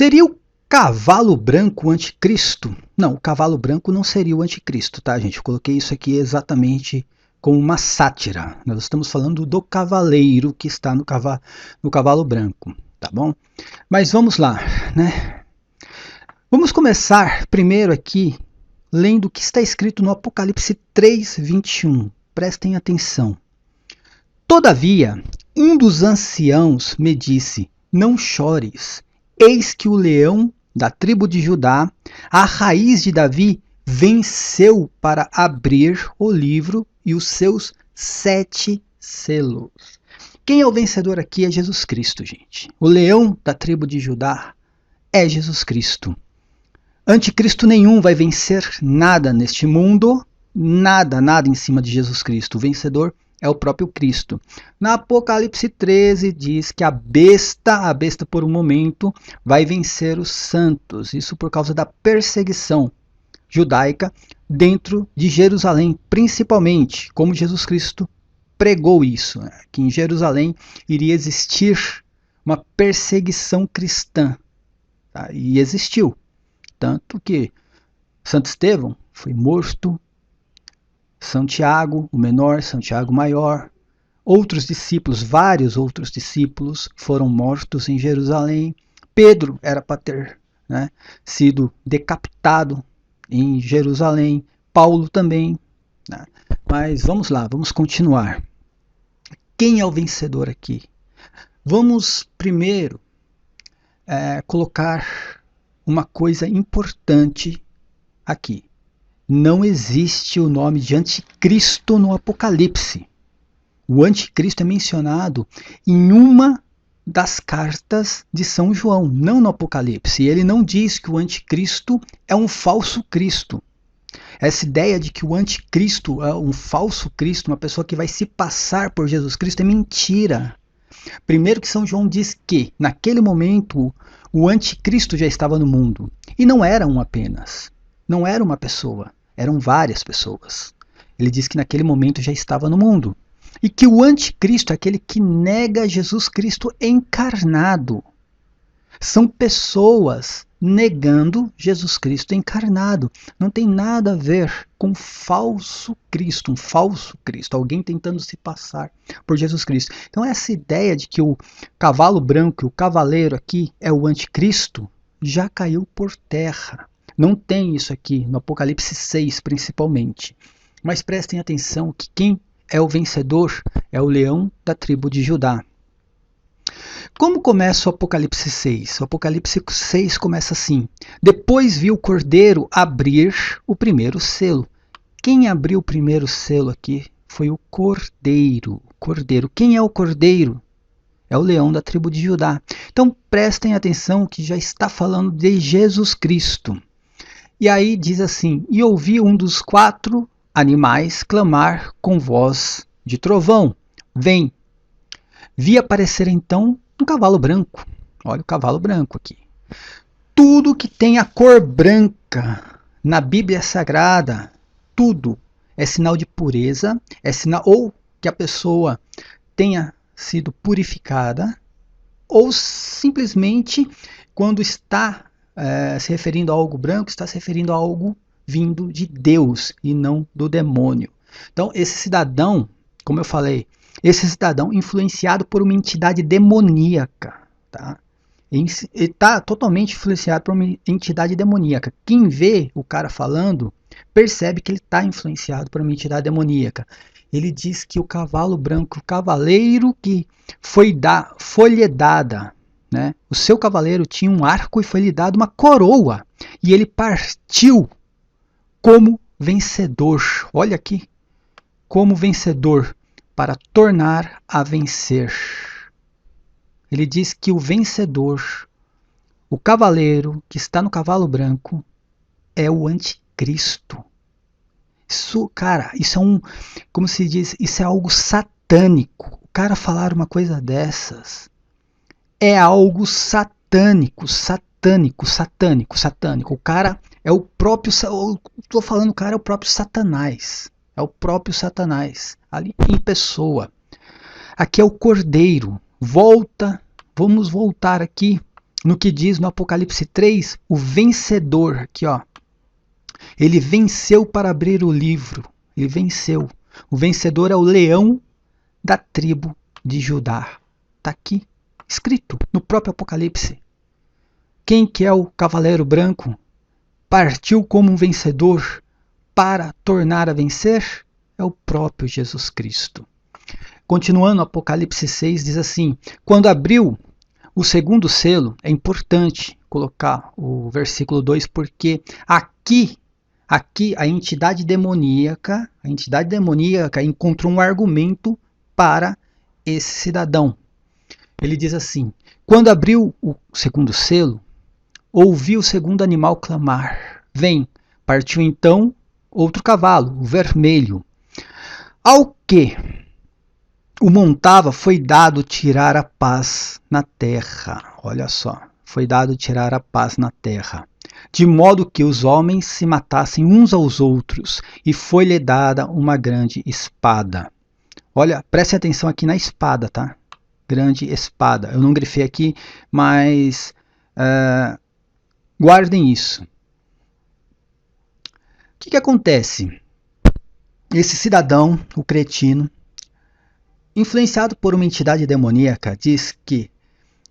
Seria o cavalo branco o anticristo? Não, o cavalo branco não seria o anticristo, tá, gente? Eu coloquei isso aqui exatamente como uma sátira. Nós estamos falando do cavaleiro que está no cavalo branco, tá bom? Mas vamos lá, né? Vamos começar primeiro aqui lendo o que está escrito no Apocalipse 3:21. Prestem atenção. Todavia, um dos anciãos me disse: não chores, eis que o leão da tribo de Judá, a raiz de Davi, venceu para abrir o livro e os seus 7 selos. Quem é o vencedor aqui é Jesus Cristo, gente. O leão da tribo de Judá é Jesus Cristo. Anticristo nenhum vai vencer nada neste mundo, nada em cima de Jesus Cristo. O vencedor é o próprio Cristo. Na Apocalipse 13 diz que a besta por um momento vai vencer os santos. Isso por causa da perseguição judaica dentro de Jerusalém, principalmente, como Jesus Cristo pregou isso, né? Que em Jerusalém iria existir uma perseguição cristã. Tá? E existiu. Tanto que Santo Estevão foi morto, São Tiago, o menor, São Tiago o maior, outros discípulos, vários outros discípulos foram mortos em Jerusalém. Pedro era para ter, né, sido decapitado em Jerusalém, Paulo também. Né? Mas vamos lá, vamos continuar. Quem é o vencedor aqui? Vamos primeiro colocar uma coisa importante aqui. Não existe o nome de anticristo no Apocalipse. O anticristo é mencionado em uma das cartas de São João, não no Apocalipse. E ele não diz que o anticristo é um falso Cristo. Essa ideia de que o anticristo é um falso Cristo, uma pessoa que vai se passar por Jesus Cristo, é mentira. Primeiro que São João diz que, naquele momento, o anticristo já estava no mundo. E não era um apenas. Não era uma pessoa. Eram várias pessoas. Ele diz que naquele momento já estava no mundo. E que o anticristo é aquele que nega Jesus Cristo encarnado. São pessoas negando Jesus Cristo encarnado. Não tem nada a ver com falso Cristo, um falso Cristo, alguém tentando se passar por Jesus Cristo. Então essa ideia de que o cavalo branco, o cavaleiro aqui é o anticristo, já caiu por terra. Não tem isso aqui no Apocalipse 6 principalmente. Mas prestem atenção que quem é o vencedor é o leão da tribo de Judá. Como começa o Apocalipse 6? O Apocalipse 6 começa assim: depois vi o cordeiro abrir o primeiro selo. Quem abriu o primeiro selo aqui foi o cordeiro. Cordeiro. Quem é o cordeiro? É o leão da tribo de Judá. Então prestem atenção que já está falando de Jesus Cristo. E aí diz assim: e ouvi um dos 4 animais clamar com voz de trovão: vem. Vi aparecer então um cavalo branco. Olha o cavalo branco aqui. Tudo que tem a cor branca na Bíblia Sagrada, tudo é sinal de pureza, é sinal ou que a pessoa tenha sido purificada, ou simplesmente quando está se referindo a algo branco, está se referindo a algo vindo de Deus e não do demônio. Então esse cidadão, como eu falei, esse cidadão influenciado por uma entidade demoníaca, tá? Ele está totalmente influenciado por uma entidade demoníaca. Quem vê o cara falando, percebe que ele está influenciado por uma entidade demoníaca. Ele diz que o cavalo branco, o cavaleiro que foi-lhe dada, né? O seu cavaleiro tinha um arco e foi-lhe dado uma coroa. E ele partiu como vencedor. Olha aqui, como vencedor, para tornar a vencer. Ele diz que o vencedor, o cavaleiro que está no cavalo branco, é o anticristo. Isso, cara, isso é como se diz, isso é algo satânico. O cara falar uma coisa dessas é algo satânico. O cara é o próprio, estou falando, o cara é o próprio Satanás. É o próprio Satanás, ali em pessoa. Aqui é o cordeiro. Vamos voltar aqui no que diz no Apocalipse 3, o vencedor, aqui ó, ele venceu para abrir o livro, ele venceu. O vencedor é o leão da tribo de Judá. Está aqui, escrito no próprio Apocalipse. Quem que é o cavaleiro branco? Partiu como um vencedor para tornar a vencer? É o próprio Jesus Cristo. Continuando, Apocalipse 6 diz assim, quando abriu o segundo selo, é importante colocar o versículo 2, porque aqui a entidade demoníaca encontrou um argumento para esse cidadão. Ele diz assim, quando abriu o segundo selo, ouvi o segundo animal clamar, vem, partiu então outro cavalo, o vermelho. Ao que o montava foi dado tirar a paz na terra. Olha só, foi dado tirar a paz na terra. De modo que os homens se matassem uns aos outros, e foi-lhe dada uma grande espada. Olha, preste atenção aqui na espada, tá? Grande espada. Eu não grifei aqui, mas guardem isso. O que acontece? Esse cidadão, o cretino, influenciado por uma entidade demoníaca, diz que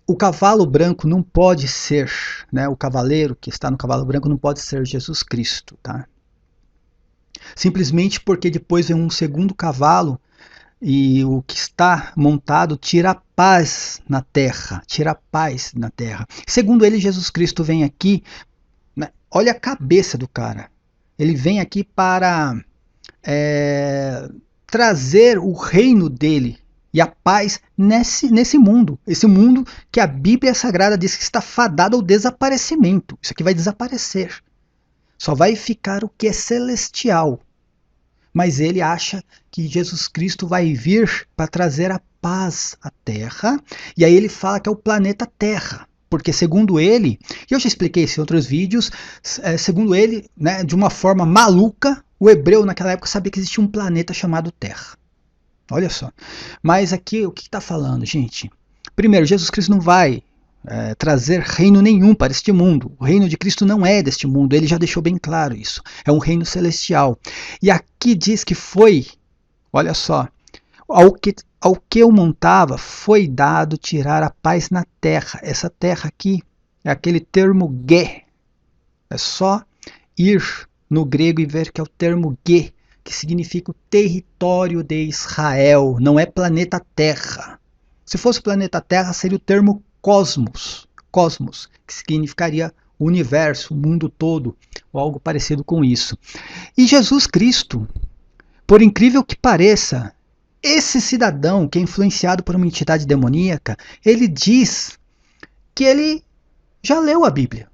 o cavalo branco não pode ser, né, o cavaleiro que está no cavalo branco não pode ser Jesus Cristo, tá? Simplesmente porque depois vem um segundo cavalo e o que está montado tira a paz na terra, tira a paz na terra. Segundo ele, Jesus Cristo vem aqui, né, olha a cabeça do cara, ele vem aqui para trazer o reino dele e a paz nesse mundo. Esse mundo que a Bíblia Sagrada diz que está fadado ao desaparecimento. Isso aqui vai desaparecer. Só vai ficar o que é celestial. Mas ele acha que Jesus Cristo vai vir para trazer a paz à Terra. E aí ele fala que é o planeta Terra. Porque segundo ele, e eu já expliquei isso em outros vídeos, segundo ele, né, de uma forma maluca, o hebreu naquela época sabia que existia um planeta chamado Terra. Olha só. Mas aqui o que está falando, gente? Primeiro, Jesus Cristo não vai trazer reino nenhum para este mundo. O reino de Cristo não é deste mundo. Ele já deixou bem claro isso. É um reino celestial. E aqui diz que foi, olha só, ao que eu montava foi dado tirar a paz na terra. Essa terra aqui é aquele termo ge. É só ir no grego e ver que é o termo ge, que significa o território de Israel, não é planeta Terra. Se fosse planeta Terra, seria o termo cosmos, que significaria o universo, o mundo todo, ou algo parecido com isso. E Jesus Cristo, por incrível que pareça, esse cidadão que é influenciado por uma entidade demoníaca, ele diz que ele já leu a Bíblia.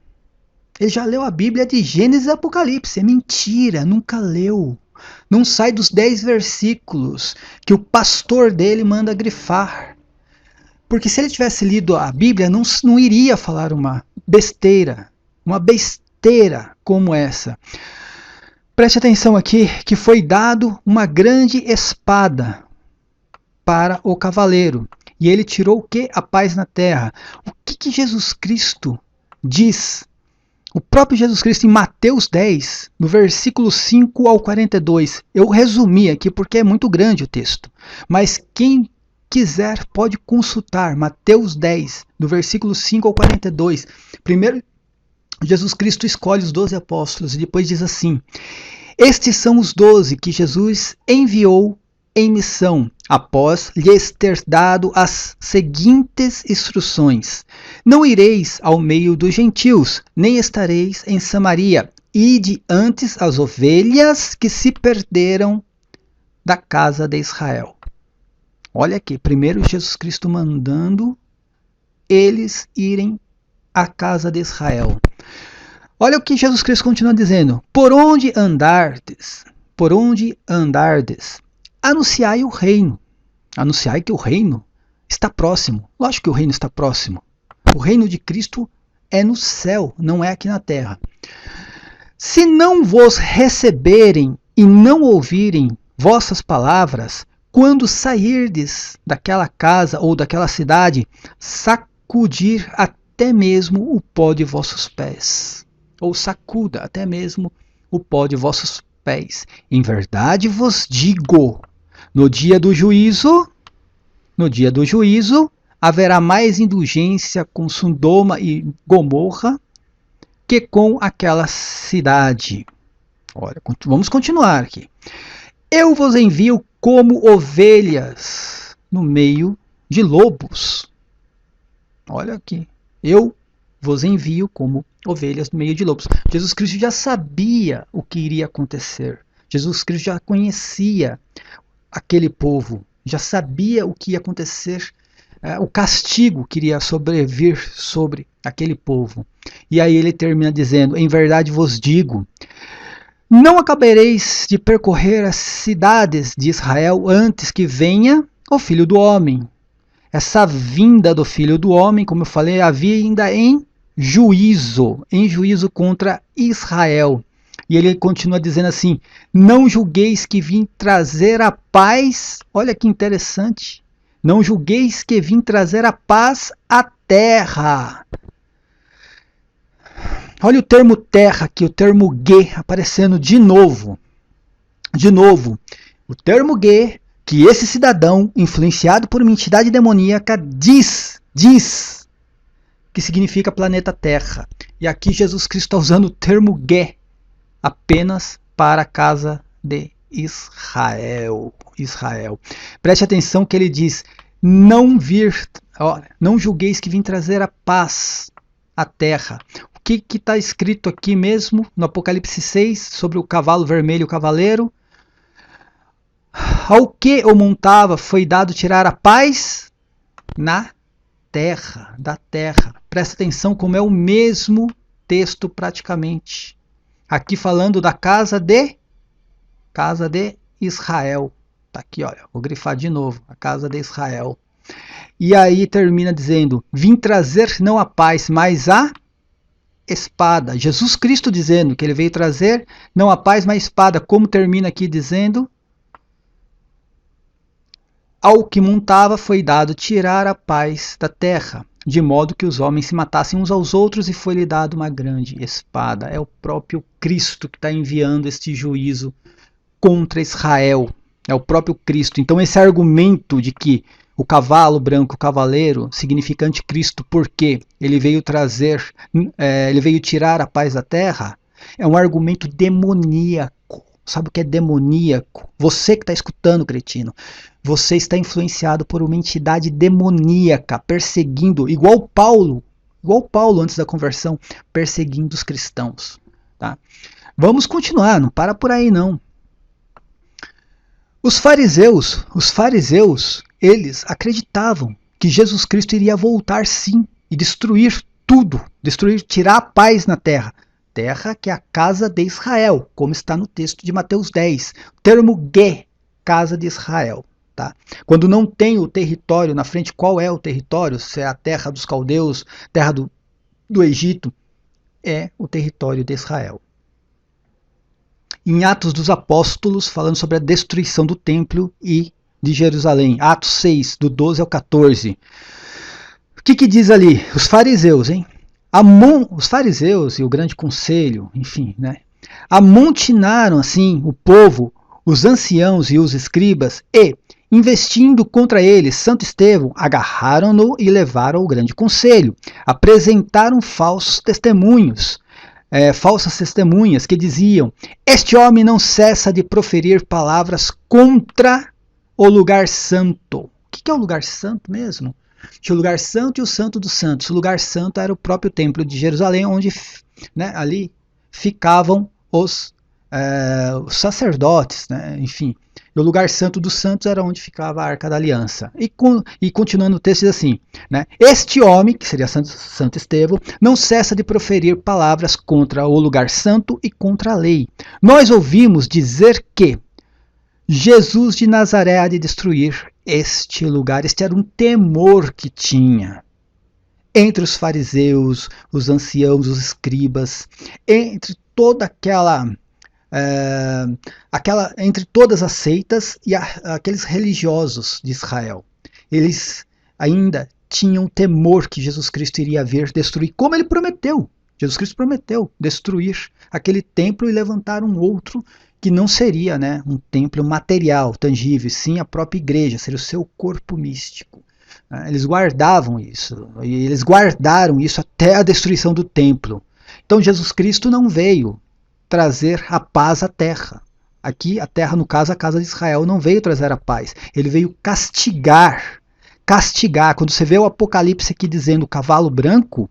Ele já leu a Bíblia de Gênesis e Apocalipse. É mentira, nunca leu. Não sai dos 10 versículos que o pastor dele manda grifar. Porque se ele tivesse lido a Bíblia, não iria falar uma besteira como essa. Preste atenção aqui, que foi dado uma grande espada para o cavaleiro. E ele tirou o que? A paz na terra. O que Jesus Cristo diz? O próprio Jesus Cristo em Mateus 10, no versículo 5 ao 42. Eu resumi aqui porque é muito grande o texto. Mas quem quiser pode consultar Mateus 10, do versículo 5 ao 42. Primeiro, Jesus Cristo escolhe os 12 apóstolos e depois diz assim: estes são os 12 que Jesus enviou em missão, após lhes ter dado as seguintes instruções: não ireis ao meio dos gentios, nem estareis em Samaria. Ide antes as ovelhas que se perderam da casa de Israel. Olha aqui, primeiro Jesus Cristo mandando eles irem à casa de Israel. Olha o que Jesus Cristo continua dizendo: por onde andardes, anunciai o reino. Anunciai que o reino está próximo. Lógico que o reino está próximo. O reino de Cristo é no céu, não é aqui na terra. Se não vos receberem e não ouvirem vossas palavras, quando sairdes daquela casa ou daquela cidade, sacudir a até mesmo o pó de vossos pés, ou sacuda até mesmo o pó de vossos pés. Em verdade vos digo, no dia do juízo, haverá mais indulgência com Sodoma e Gomorra que com aquela cidade. Olha, vamos continuar aqui. Eu vos envio como ovelhas no meio de lobos. Olha aqui. Eu vos envio como ovelhas no meio de lobos. Jesus Cristo já sabia o que iria acontecer. Jesus Cristo já conhecia aquele povo. Já sabia o que ia acontecer, o castigo que iria sobrevir sobre aquele povo. E aí ele termina dizendo: em verdade vos digo, não acabareis de percorrer as cidades de Israel antes que venha o Filho do Homem. Essa vinda do Filho do Homem, como eu falei, havia ainda em juízo contra Israel. E ele continua dizendo assim: não julgueis que vim trazer a paz. Olha que interessante. Não julgueis que vim trazer a paz à terra. Olha o termo terra aqui, o termo ge aparecendo de novo. De novo, o termo ge, que esse cidadão, influenciado por uma entidade demoníaca, diz que significa planeta Terra. E aqui Jesus Cristo está usando o termo ge apenas para a casa de Israel. Preste atenção que ele diz: não julgueis que vim trazer a paz à terra. O que está escrito aqui mesmo no Apocalipse 6 sobre o cavalo vermelho, o cavaleiro? Ao que o montava foi dado tirar a paz na terra, da terra. Presta atenção como é o mesmo texto praticamente. Aqui falando da casa de Israel. Tá aqui, olha, vou grifar de novo, a casa de Israel. E aí termina dizendo: vim trazer não a paz, mas a espada. Jesus Cristo dizendo que ele veio trazer não a paz, mas a espada. Como termina aqui dizendo: ao que montava foi dado tirar a paz da terra, de modo que os homens se matassem uns aos outros, e foi-lhe dado uma grande espada. É o próprio Cristo que está enviando este juízo contra Israel. É o próprio Cristo. Então esse argumento de que o cavalo branco, o cavaleiro, significa anticristo porque ele veio ele veio tirar a paz da terra, é um argumento demoníaco. Sabe o que é demoníaco? Você que está escutando, cretino, você está influenciado por uma entidade demoníaca, perseguindo, igual Paulo antes da conversão, perseguindo os cristãos. Tá? Vamos continuar, não para por aí não. Os fariseus, eles acreditavam que Jesus Cristo iria voltar sim e destruir tudo, tirar a paz na terra. Terra que é a casa de Israel, como está no texto de Mateus 10. O termo ge, casa de Israel. Tá? Quando não tem o território na frente, qual é o território? Se é a terra dos caldeus, terra do Egito, é o território de Israel. Em Atos dos Apóstolos, falando sobre a destruição do templo e de Jerusalém. Atos 6, do 12 ao 14. O que diz ali? Os fariseus, hein? Os fariseus e o grande conselho, enfim, né? Amontinaram assim o povo, os anciãos e os escribas, e, investindo contra ele Santo Estevão, agarraram-no e levaram ao grande conselho. Apresentaram falsas testemunhas que diziam: este homem não cessa de proferir palavras contra o lugar santo. O que é o lugar santo mesmo? Tinha o lugar santo e o santo dos santos. O lugar santo era o próprio templo de Jerusalém, onde ali ficavam os sacerdotes, né? Enfim. E o lugar santo dos santos era onde ficava a Arca da Aliança. E continuando o texto diz assim, né? Este homem, que seria Santo Estevão, não cessa de proferir palavras contra o lugar santo e contra a lei. Nós ouvimos dizer que Jesus de Nazaré há de destruir este lugar. Este era um temor que tinha entre os fariseus, os anciãos, os escribas, entre toda entre todas as seitas e aqueles religiosos de Israel. Eles ainda tinham temor que Jesus Cristo iria vir destruir, como ele prometeu. Jesus Cristo prometeu destruir aquele templo e levantar um outro que não seria, né, um templo material, tangível, sim a própria igreja, seria o seu corpo místico. Eles guardavam isso, e eles guardaram isso até a destruição do templo. Então Jesus Cristo não veio trazer a paz à terra. Aqui, a terra, no caso, a casa de Israel, não veio trazer a paz. Ele veio castigar. Castigar. Quando você vê o Apocalipse aqui dizendo cavalo branco,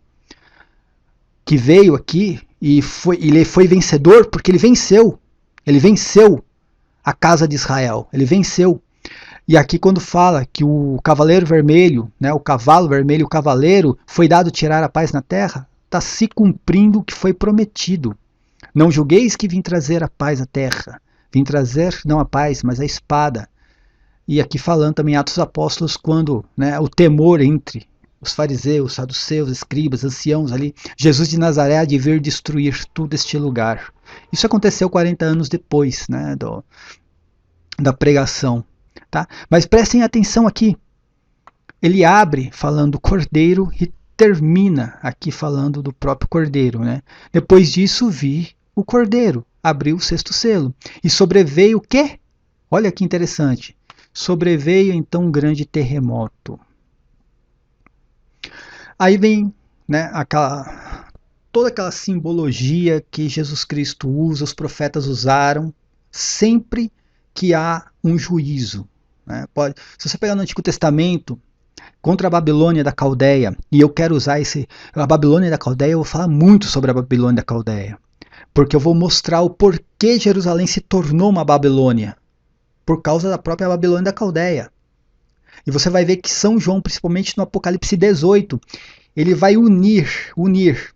que veio aqui e ele foi vencedor, porque ele venceu. Ele venceu a casa de Israel. Ele venceu. E aqui quando fala que o cavaleiro vermelho, né, o cavalo vermelho, o cavaleiro, foi dado tirar a paz na terra, está se cumprindo o que foi prometido. Não julgueis que vim trazer a paz à terra. Vim trazer, não a paz, mas a espada. E aqui falando também Atos dos Apóstolos, quando, né, o temor entre os fariseus, saduceus, escribas, anciãos ali, Jesus de Nazaré há de vir destruir todo este lugar. Isso aconteceu 40 anos depois, né, da pregação. Tá? Mas prestem atenção aqui. Ele abre falando do cordeiro e termina aqui falando do próprio cordeiro. Né? Depois disso vi o cordeiro, abriu o sexto selo. E sobreveio o quê? Olha que interessante. Sobreveio então um grande terremoto. Aí vem, né, toda aquela simbologia que Jesus Cristo usa, os profetas usaram, sempre que há um juízo. Né? Se você pegar no Antigo Testamento, contra a Babilônia da Caldeia, e eu quero usar a Babilônia da Caldeia, eu vou falar muito sobre a Babilônia da Caldeia, porque eu vou mostrar o porquê Jerusalém se tornou uma Babilônia, por causa da própria Babilônia da Caldeia. E você vai ver que São João, principalmente no Apocalipse 18, ele vai unir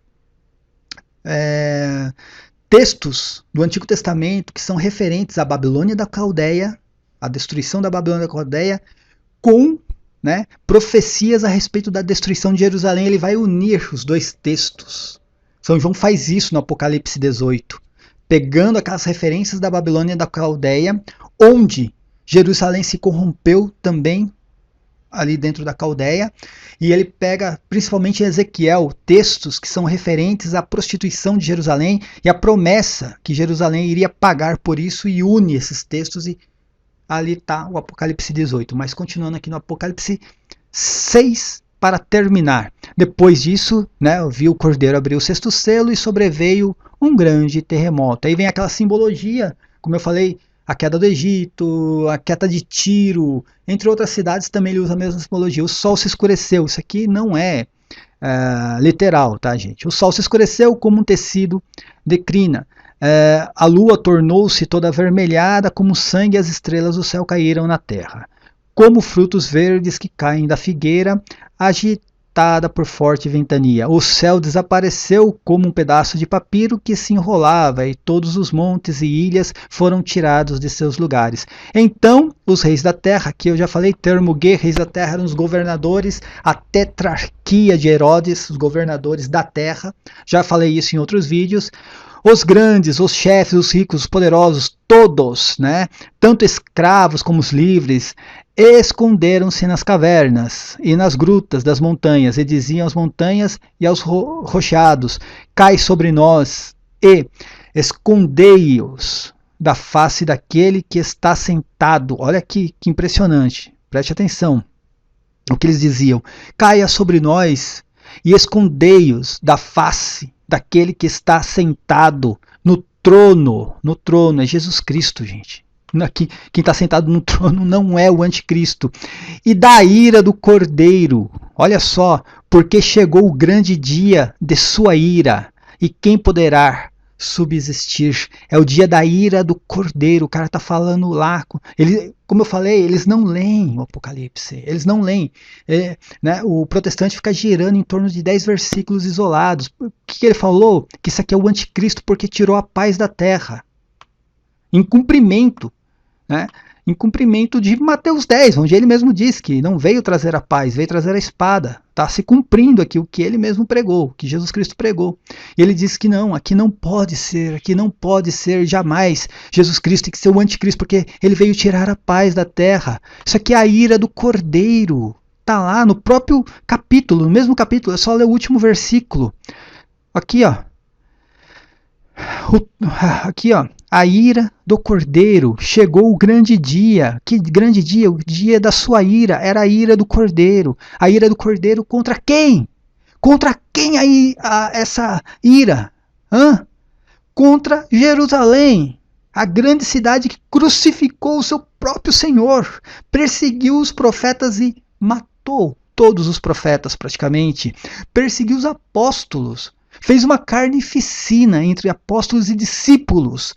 textos do Antigo Testamento que são referentes à Babilônia da Caldeia, a destruição da Babilônia da Caldeia, com, né, profecias a respeito da destruição de Jerusalém. Ele vai unir os dois textos. São João faz isso no Apocalipse 18, pegando aquelas referências da Babilônia da Caldeia, onde Jerusalém se corrompeu também ali dentro da Caldeia, e ele pega principalmente em Ezequiel textos que são referentes à prostituição de Jerusalém e à promessa que Jerusalém iria pagar por isso, e une esses textos, e ali está o Apocalipse 18. Mas continuando aqui no Apocalipse 6, para terminar. Depois disso, né, eu vi o cordeiro abrir o sexto selo e sobreveio um grande terremoto. Aí vem aquela simbologia, como eu falei, a queda do Egito, a queda de Tiro, entre outras cidades também ele usa a mesma simbologia. O sol se escureceu. Isso aqui não é literal, tá, gente? O sol se escureceu como um tecido de crina. A lua tornou-se toda avermelhada como sangue, e as estrelas do céu caíram na terra. Como frutos verdes que caem da figueira, agitada por forte ventania. O céu desapareceu como um pedaço de papiro que se enrolava, e todos os montes e ilhas foram tirados de seus lugares. Então, os reis da terra, que eu já falei, termo G, reis da terra eram os governadores, a tetrarquia de Herodes, os governadores da terra, já falei isso em outros vídeos. Os grandes, os chefes, os ricos, os poderosos, todos, né, tanto escravos como os livres, esconderam-se nas cavernas e nas grutas das montanhas, e diziam às montanhas e aos rocheados: cai sobre nós e escondei-os da face daquele que está sentado. Olha que impressionante, preste atenção o que eles diziam: caia sobre nós e escondei-os da face daquele que está sentado no trono. No trono é Jesus Cristo, gente. Aqui, quem está sentado no trono não é o anticristo. E da ira do cordeiro. Olha só, porque chegou o grande dia de sua ira, e quem poderá subsistir? É o dia da ira do cordeiro. O cara está falando lá. Como eu falei, eles não leem o Apocalipse. Eles não leem. Né, o protestante fica girando em torno de 10 versículos isolados. O que ele falou? Que isso aqui é o anticristo porque tirou a paz da terra. Em cumprimento. Né? Em cumprimento de Mateus 10, onde ele mesmo diz que não veio trazer a paz, veio trazer a espada. Está se cumprindo aqui o que ele mesmo pregou, o que Jesus Cristo pregou. E ele diz que não, aqui não pode ser jamais Jesus Cristo, tem que ser o anticristo, porque ele veio tirar a paz da terra. Isso aqui é a ira do cordeiro. Está lá no próprio capítulo, no mesmo capítulo, é só ler o último versículo. Aqui, ó. Aqui, ó. A ira do Cordeiro, chegou o grande dia. Que grande dia? O dia da sua ira, era a ira do Cordeiro. A ira do Cordeiro contra quem? Contra quem aí essa ira? Contra Jerusalém, a grande cidade que crucificou o seu próprio Senhor, perseguiu os profetas e matou todos os profetas praticamente, perseguiu os apóstolos, fez uma carnificina entre apóstolos e discípulos,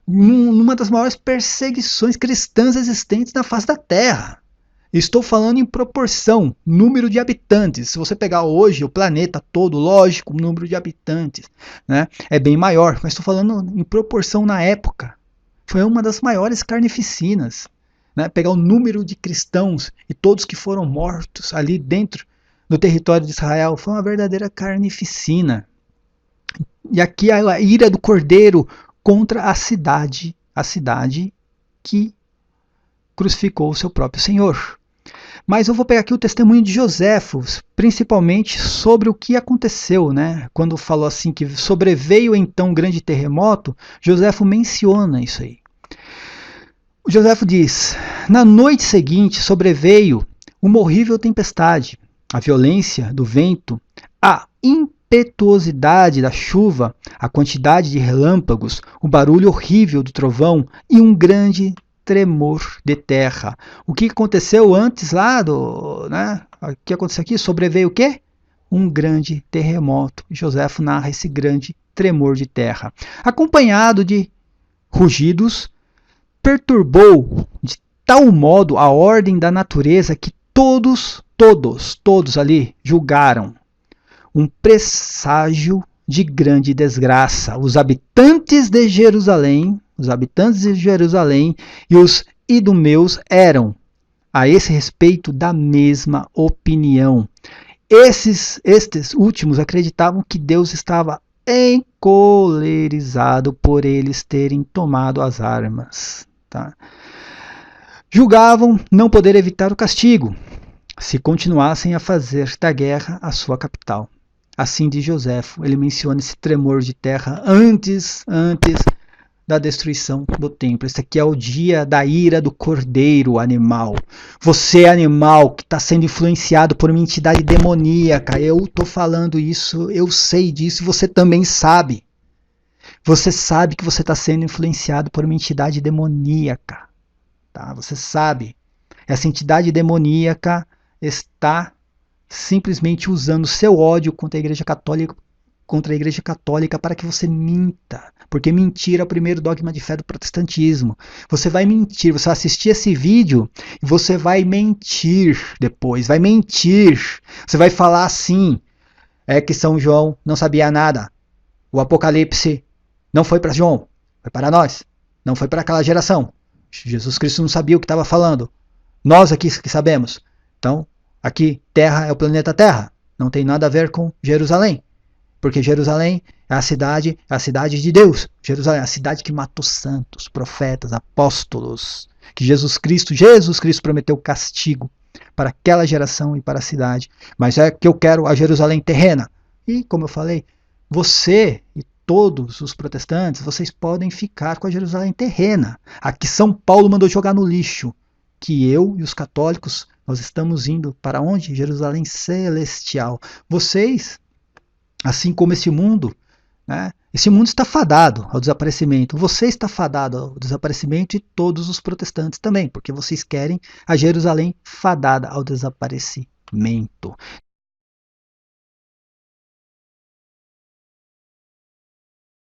numa das maiores perseguições cristãs existentes na face da terra. Estou falando em proporção, número de habitantes. Se você pegar hoje o planeta todo, lógico, o número de habitantes, né, é bem maior, mas estou falando em proporção na época. Foi uma das maiores carnificinas. Né, pegar o número de cristãos e todos que foram mortos ali dentro do território de Israel, foi uma verdadeira carnificina. E aqui a ira do Cordeiro contra a cidade que crucificou o seu próprio Senhor. Mas eu vou pegar aqui o testemunho de Joséfo, principalmente sobre o que aconteceu, né? Quando falou assim que sobreveio então um grande terremoto, Joséfo menciona isso aí. O Joséfo diz: na noite seguinte sobreveio uma horrível tempestade, a violência do vento, a impetuosidade da chuva, a quantidade de relâmpagos, o barulho horrível do trovão e um grande tremor de terra. O que aconteceu antes lá né? O que aconteceu aqui? Sobreveio o quê? Um grande terremoto. Joséfo narra esse grande tremor de terra, acompanhado de rugidos, perturbou de tal modo a ordem da natureza que todos ali julgaram um presságio de grande desgraça. Os habitantes de Jerusalém e os idumeus eram, a esse respeito, da mesma opinião. Estes últimos acreditavam que Deus estava encolerizado por eles terem tomado as armas. Tá? Julgavam não poder evitar o castigo se continuassem a fazer da guerra a sua capital. Assim diz Joséfo, ele menciona esse tremor de terra antes da destruição do templo. Esse aqui é o dia da ira do Cordeiro animal. Você, animal, que está sendo influenciado por uma entidade demoníaca, eu estou falando isso, eu sei disso, e você também sabe. Você sabe que você está sendo influenciado por uma entidade demoníaca. Tá? Você sabe. Essa entidade demoníaca está simplesmente usando seu ódio contra a Igreja Católica para que você minta, porque mentira é o primeiro dogma de fé do protestantismo. Você vai mentir, você vai assistir esse vídeo e você vai mentir depois, você vai falar assim, é que São João não sabia nada, o Apocalipse não foi para João, foi para nós, não foi para aquela geração, Jesus Cristo não sabia o que estava falando, nós aqui que sabemos. Então, aqui, Terra é o planeta Terra, não tem nada a ver com Jerusalém. Porque Jerusalém é a cidade de Deus. Jerusalém é a cidade que matou santos, profetas, apóstolos. Que Jesus Cristo prometeu castigo para aquela geração e para a cidade. Mas é que eu quero a Jerusalém terrena. E, como eu falei, você e todos os protestantes, vocês podem ficar com a Jerusalém terrena. Aqui São Paulo mandou jogar no lixo. Que eu e os católicos, nós estamos indo para onde? Jerusalém celestial. Vocês, assim como esse mundo, né? Esse mundo está fadado ao desaparecimento. Você está fadado ao desaparecimento e todos os protestantes também, porque vocês querem a Jerusalém fadada ao desaparecimento.